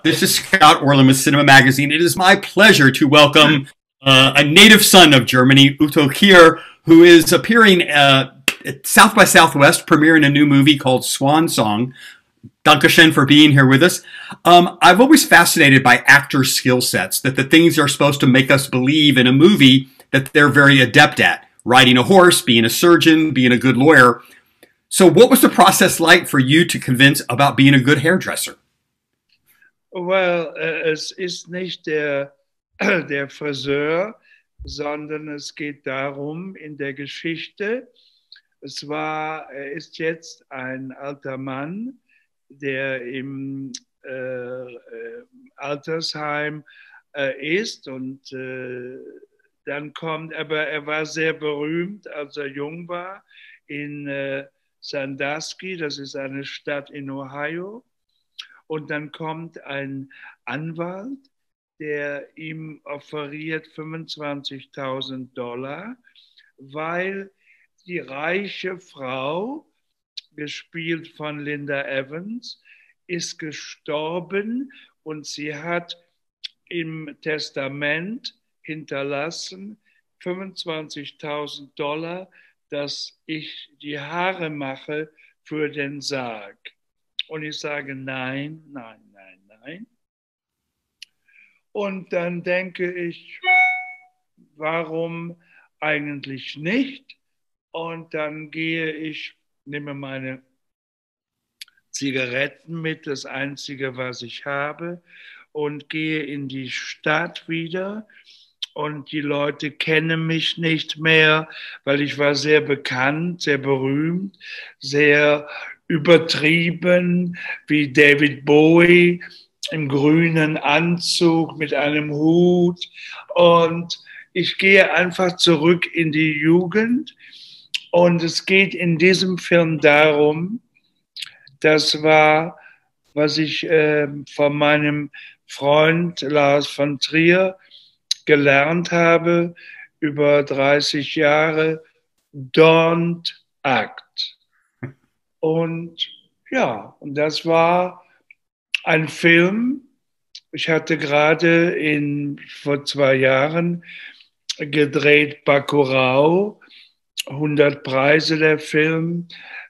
This is Scott Orlin with CINEMA-Magazin. It is my pleasure to welcome a native son of Germany, Udo Kier, who is appearing at South by Southwest, premiering a new movie called Swan Song. Dankeschön for being here with us. I've always fascinated by actor skill sets, that the things are supposed to make us believe in a movie that they're very adept at. Riding a horse, being a surgeon, being a good lawyer. So what was the process like for you to convince about being a good hairdresser? Well, es ist nicht der Friseur, sondern es geht darum, in der Geschichte, er ist jetzt ein alter Mann, der im Altersheim ist und dann kommt, aber er war sehr berühmt, als er jung war, in Sandusky, das ist eine Stadt in Ohio. Und dann kommt ein Anwalt, der ihm offeriert $25.000, weil die reiche Frau, gespielt von Linda Evans, ist gestorben und sie hat im Testament hinterlassen $25.000, dass ich die Haare mache für den Sarg. Und ich sage nein, nein, nein, nein. Und dann denke ich, warum eigentlich nicht? Und dann nehme meine Zigaretten mit, das Einzige, was ich habe, und gehe in die Stadt wieder. Und die Leute kennen mich nicht mehr, weil ich war sehr bekannt, sehr berühmt, sehr übertrieben, wie David Bowie im grünen Anzug mit einem Hut. Und ich gehe einfach zurück in die Jugend. Und es geht in diesem Film darum, das war, was ich von meinem Freund Lars von Trier gelernt habe, über 30 Jahre, don't act. Und ja, und das war ein Film. Ich hatte gerade vor 2 Jahren gedreht Bacurau, 100 Preise der Film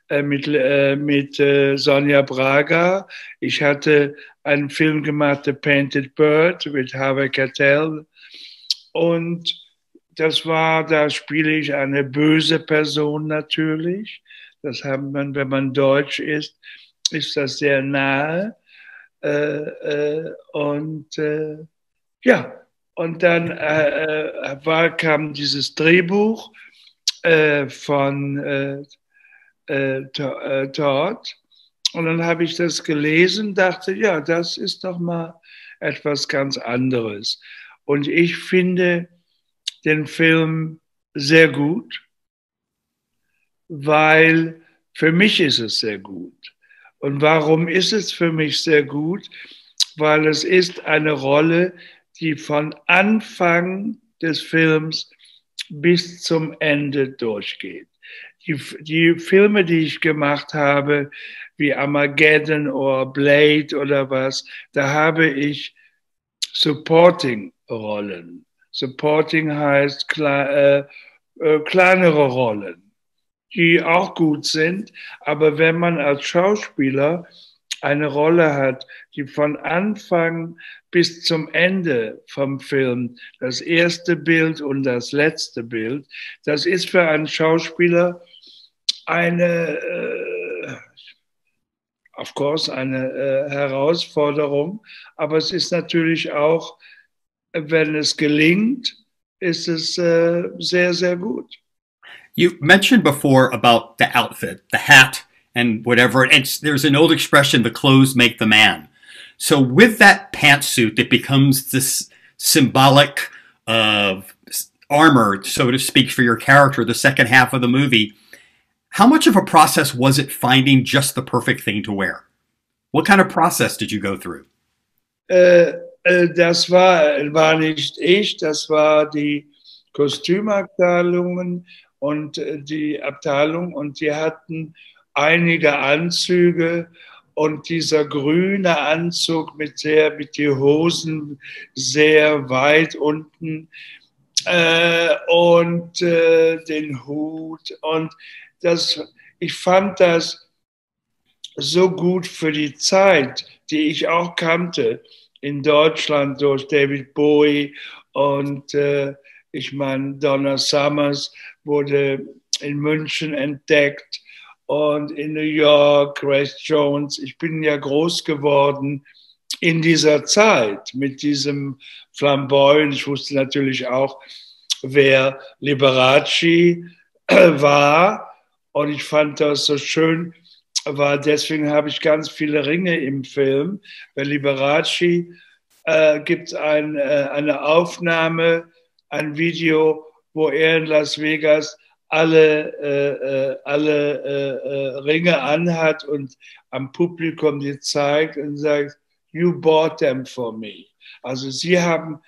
mit Sonja Braga. Ich hatte einen Film gemacht, The Painted Bird, mit Harvey Keitel. Und da spiele ich eine böse Person natürlich. Das hat man, wenn man deutsch ist das sehr nahe. Ja, und dann kam dieses Drehbuch von Todd. Und dann habe ich das gelesen, dachte, ja, das ist doch mal etwas ganz anderes. Und ich finde den Film sehr gut, weil für mich ist es sehr gut. Und warum ist es für mich sehr gut? Weil es ist eine Rolle, die von Anfang des Films bis zum Ende durchgeht. Die Filme, die ich gemacht habe, wie Armageddon oder Blade oder was, da habe ich Supporting-Rollen. Supporting heißt kleinere Rollen, die auch gut sind. Aber wenn man als Schauspieler eine Rolle hat, die von Anfang bis zum Ende vom Film, das erste Bild und das letzte Bild, das ist für einen Schauspieler eine Herausforderung. Aber es ist natürlich auch, wenn es gelingt, ist es sehr, sehr gut. You mentioned before about the outfit, the hat, and whatever. And there's an old expression, the clothes make the man. So with that pantsuit, it becomes this symbolic armor, so to speak, for your character, the second half of the movie. How much of a process was it finding just the perfect thing to wear? What kind of process did you go through? Das war nicht ich, das war die Kostümabteilungen und die Abteilung, und die hatten einige Anzüge und dieser grüne Anzug mit die Hosen sehr weit unten und den Hut. Und ich fand das so gut für die Zeit, die ich auch kannte in Deutschland durch David Bowie und ich meine, Donna Summers wurde in München entdeckt und in New York, Grace Jones. Ich bin ja groß geworden in dieser Zeit mit diesem Flamboyant. Ich wusste natürlich auch, wer Liberace war und ich fand das so schön, weil deswegen habe ich ganz viele Ringe im Film. Bei Liberace gibt es eine Aufnahme, ein Video, wo er in Las Vegas alle Ringe anhat und am Publikum die zeigt und sagt, you bought them for me. Also ihr habt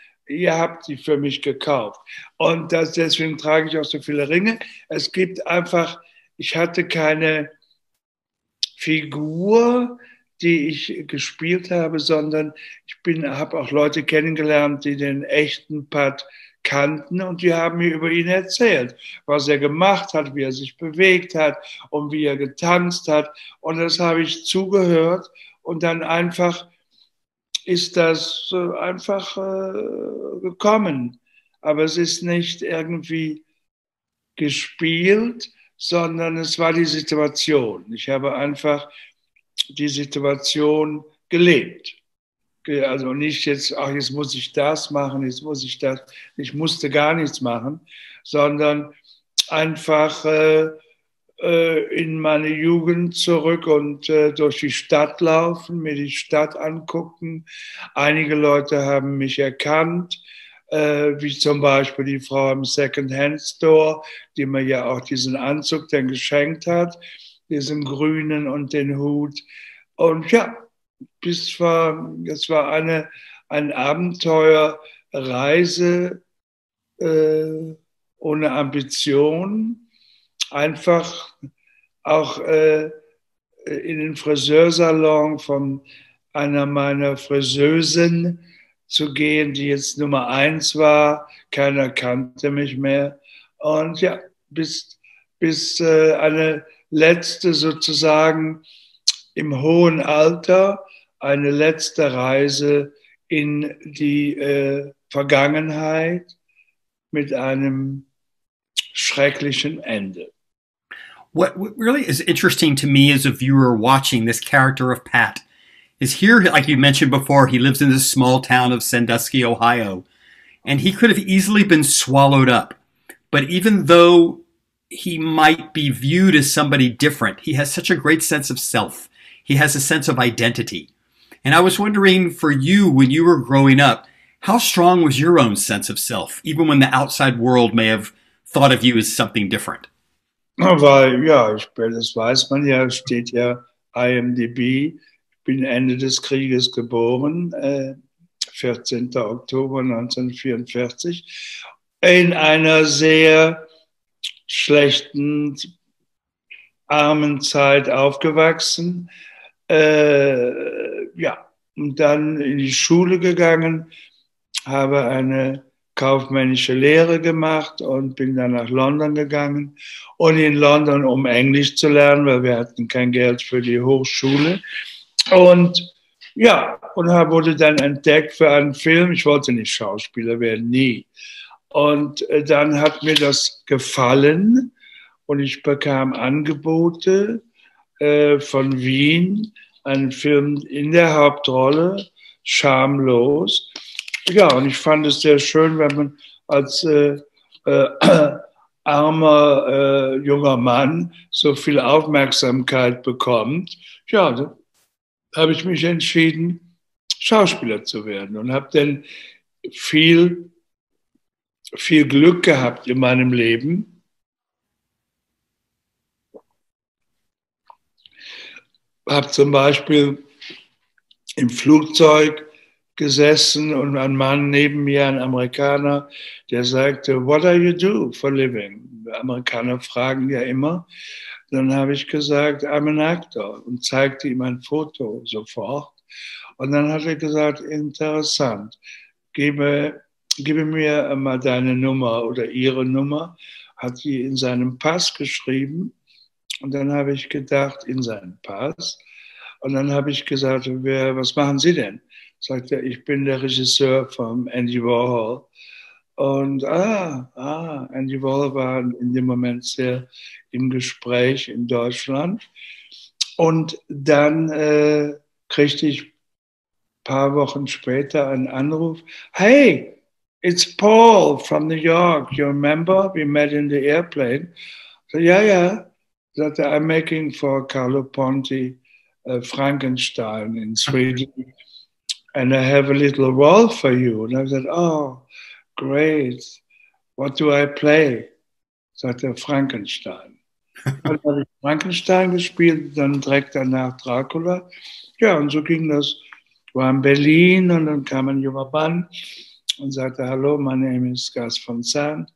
die für mich gekauft. Und deswegen trage ich auch so viele Ringe. Es gibt einfach, ich hatte keine Figur, die ich gespielt habe, sondern ich habe auch Leute kennengelernt, die den echten Pat kannten und die haben mir über ihn erzählt, was er gemacht hat, wie er sich bewegt hat und wie er getanzt hat. Und das habe ich zugehört und dann einfach ist das einfach gekommen. Aber es ist nicht irgendwie gespielt, sondern es war die Situation. Ich habe einfach die Situation gelebt. Also nicht jetzt, ach, jetzt muss ich das machen, jetzt muss ich das. Ich musste gar nichts machen, sondern einfach in meine Jugend zurück und durch die Stadt laufen, mir die Stadt angucken. Einige Leute haben mich erkannt, wie zum Beispiel die Frau im Second-Hand-Store, die mir ja auch diesen Anzug dann geschenkt hat, diesen grünen und den Hut. Und ja, es war ein Abenteuerreise ohne Ambition, einfach auch in den Friseursalon von einer meiner Friseusen zu gehen, die jetzt Nummer 1 war. Keiner kannte mich mehr. Und ja, bis eine letzte sozusagen im hohen Alter, eine letzte Reise in die Vergangenheit mit einem schrecklichen Ende. What really is interesting to me as a viewer watching this character of Pat is here, like you mentioned before, he lives in this small town of Sandusky, Ohio, and he could have easily been swallowed up. But even though he might be viewed as somebody different, he has such a great sense of self. He has a sense of identity. And I was wondering for you, when you were growing up, how strong was your own sense of self, even when the outside world may have thought of you as something different? Weil, ja, das weiß man ja, steht ja IMDb. Ich bin Ende des Krieges geboren, 14. Oktober 1944, in einer sehr schlechten, armen Zeit aufgewachsen. Ja, und dann in die Schule gegangen, habe eine kaufmännische Lehre gemacht und bin dann nach London gegangen. Und in London, um Englisch zu lernen, weil wir hatten kein Geld für die Hochschule. Und ja, und wurde dann entdeckt für einen Film. Ich wollte nicht Schauspieler werden, nie. Und dann hat mir das gefallen und ich bekam Angebote von Wien, einen Film in der Hauptrolle, Schamlos. Ja, und ich fand es sehr schön, wenn man als armer junger Mann so viel Aufmerksamkeit bekommt. Ja, da habe ich mich entschieden, Schauspieler zu werden und habe dann viel Glück gehabt in meinem Leben. Habe zum Beispiel im Flugzeug gesessen und ein Mann neben mir, ein Amerikaner, der sagte, what do you do for living? Amerikaner fragen ja immer. Dann habe ich gesagt, I'm an actor und zeigte ihm ein Foto sofort. Und dann hat er gesagt, interessant, gebe mir mal deine Nummer oder ihre Nummer. Hat sie in seinem Pass geschrieben. Und dann habe ich gedacht, in seinen Pass. Und dann habe ich gesagt, was machen Sie denn? Sagt er, ich bin der Regisseur von Andy Warhol. Und Andy Warhol war in dem Moment sehr im Gespräch in Deutschland. Und dann kriegte ich ein paar Wochen später einen Anruf. Hey, it's Paul from New York. You remember? We met in the airplane. So, yeah. That I'm making for Carlo Ponti Frankenstein in Sweden. And I have a little role for you. And I said, oh, great. What do I play? Sagt er, Frankenstein. Dann habe ich Frankenstein gespielt, dann direkt danach Dracula. Ja, und so ging das. War in Berlin und dann kam ein junger Mann und sagte, hello, my name is Gus von Sant.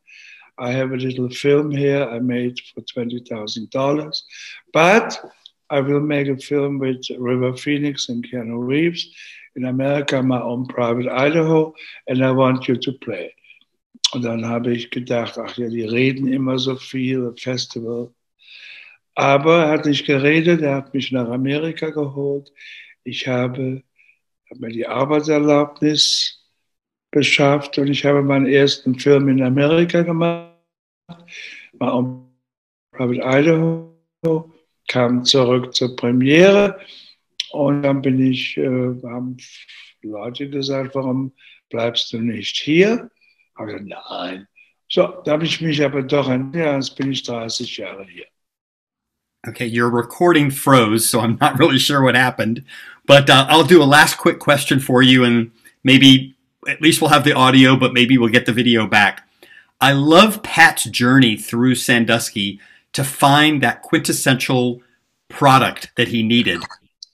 I have a little film here I made for $20,000, but I will make a film with River Phoenix and Keanu Reeves in America, my own private Idaho, and I want you to play. Und dann habe ich gedacht, ach ja, die reden immer so viel, Festival. Aber er hat nicht geredet, er hat mich nach Amerika geholt. Ich habe mir die Arbeitserlaubnis beschafft und ich habe meinen ersten Film in Amerika gemacht, war auch Private Idaho, kam zurück zur Premiere und dann haben Leute gesagt, warum bleibst du nicht hier? Habe ich gesagt, nein. So, da habe ich mich aber doch jetzt bin ich 30 Jahre hier. Okay, your recording froze, so I'm not really sure what happened. But I'll do a last quick question for you, and maybe at least we'll have the audio, but maybe we'll get the video back. I love Pat's journey through Sandusky to find that quintessential product that he needed.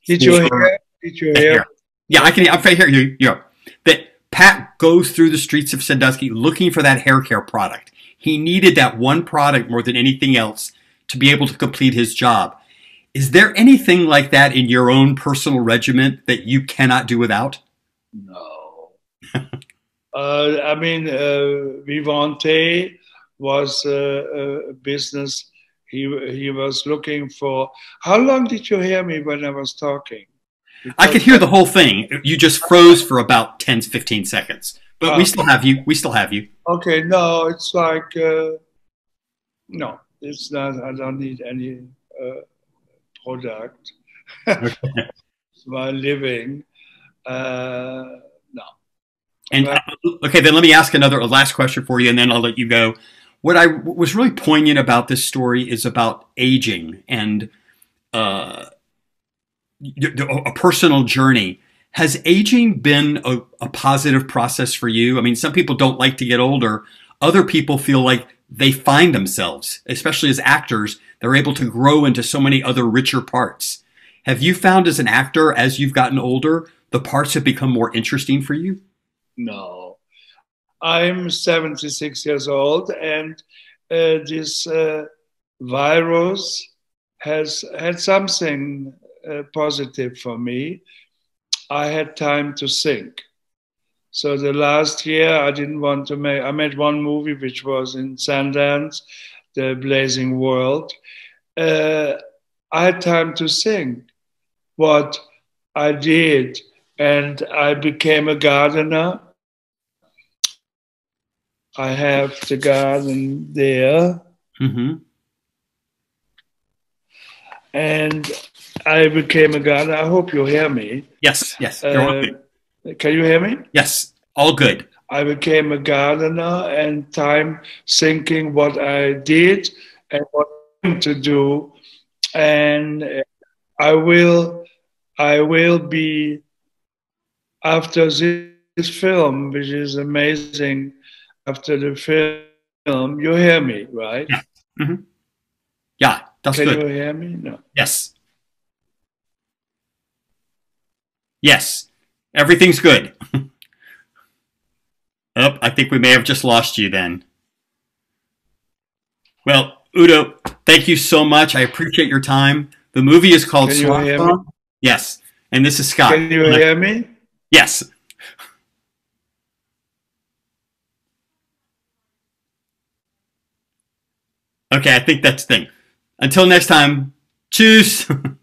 Did you hear? Yeah, I can hear you. Yeah. That Pat goes through the streets of Sandusky looking for that hair care product. He needed that one product more than anything else to be able to complete his job. Is there anything like that in your own personal regiment that you cannot do without? No. I mean, Vivante was a business. He was looking for. How long did you hear me when I was talking? Because I could hear the whole thing. You just froze for about 10, 15 seconds. But we still have you. We still have you. Okay, no, it's like, no, it's not. I don't need any product. It's my living. No. And okay, then let me ask a last question for you, and then I'll let you go. What was really poignant about this story is about aging and a personal journey. Has aging been a positive process for you? I mean, some people don't like to get older. Other people feel like they find themselves, especially as actors, they're able to grow into so many other richer parts. Have you found as an actor, as you've gotten older, the parts have become more interesting for you? No. I'm 76 years old, and this virus has had something positive for me. I had time to think. So the last year I didn't want to make, I made one movie which was in Sundance, The Blazing World. I had time to think what I did, and I became a gardener. I have the garden there. Mm-hmm. And I became a gardener. I hope you hear me. Yes, yes. You're all good. Can you hear me? Yes, all good. I became a gardener, and time thinking what I did and what I'm to do. And I will be, after this film, which is amazing, after the film, you hear me, right? Yeah, mm-hmm. Yeah, that's Can good. you hear me? No. Yes. Yes, everything's good. I think we may have just lost you then. Well, Udo, thank Thank you so much. I appreciate your time. The movie is called Can you Swan hear me? Song. Yes. And this is Scott. Can you hear me? Yes. Okay, I think that's the thing. Until next time, tschüss.